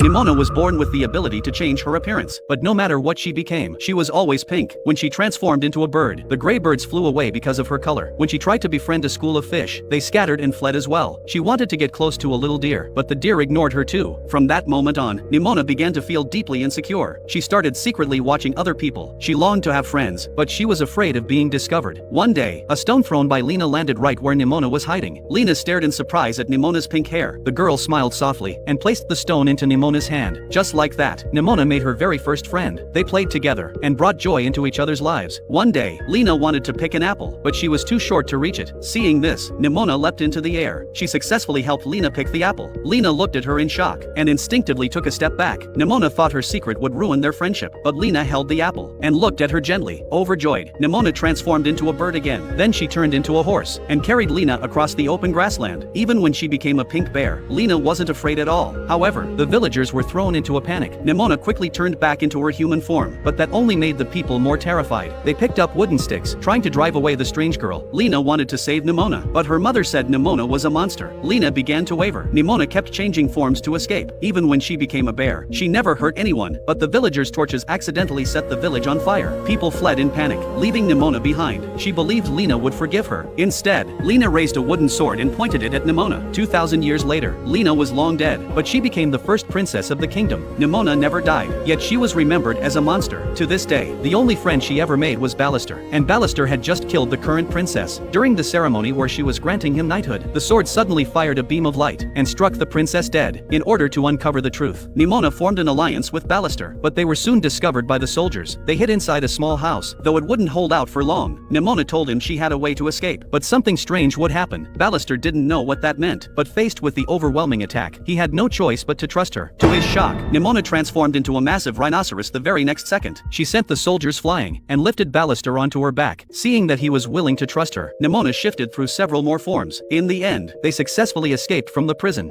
Nimona was born with the ability to change her appearance, but no matter what she became, she was always pink. When she transformed into a bird, the gray birds flew away because of her color. When she tried to befriend a school of fish, they scattered and fled as well. She wanted to get close to a little deer, but the deer ignored her too. From that moment on, Nimona began to feel deeply insecure. She started secretly watching other people. She longed to have friends, but she was afraid of being discovered. One day, a stone thrown by Lena landed right where Nimona was hiding. Lena stared in surprise at Nimona's pink hair. The girl smiled softly and placed the stone into Nimona's hand. Just like that, Nimona made her very first friend. They played together and brought joy into each other's lives. One day, Lena wanted to pick an apple, but she was too short to reach it. Seeing this, Nimona leapt into the air. She successfully helped Lena pick the apple. Lena looked at her in shock and instinctively took a step back. Nimona thought her secret would ruin their friendship, but Lena held the apple and looked at her gently. Overjoyed, Nimona transformed into a bird again. Then she turned into a horse and carried Lena across the open grassland. Even when she became a pink bear, Lena wasn't afraid at all. However, the villagers were thrown into a panic. Nimona quickly turned back into her human form, but that only made the people more terrified. They picked up wooden sticks, trying to drive away the strange girl. Lena wanted to save Nimona, but her mother said Nimona was a monster. Lena began to waver. Nimona kept changing forms to escape. Even when she became a bear, she never hurt anyone, but the villagers' torches accidentally set the village on fire. People fled in panic, leaving Nimona behind. She believed Lena would forgive her. Instead, Lena raised a wooden sword and pointed it at Nimona. 2,000 years later, Lena was long dead, but she became the first princess of the kingdom. Nimona never died, yet she was remembered as a monster. To this day, the only friend she ever made was Ballister, and Ballister had just killed the current princess. During the ceremony where she was granting him knighthood, the sword suddenly fired a beam of light and struck the princess dead. In order to uncover the truth, Nimona formed an alliance with Ballister, but they were soon discovered by the soldiers. They hid inside a small house, though it wouldn't hold out for long. Nimona told him she had a way to escape, but something strange would happen. Ballister didn't know what that meant, but faced with the overwhelming attack, he had no choice but to trust her. To his shock, Nimona transformed into a massive rhinoceros the very next second. She sent the soldiers flying and lifted Ballister onto her back. Seeing that he was willing to trust her, Nimona shifted through several more forms. In the end, they successfully escaped from the prison.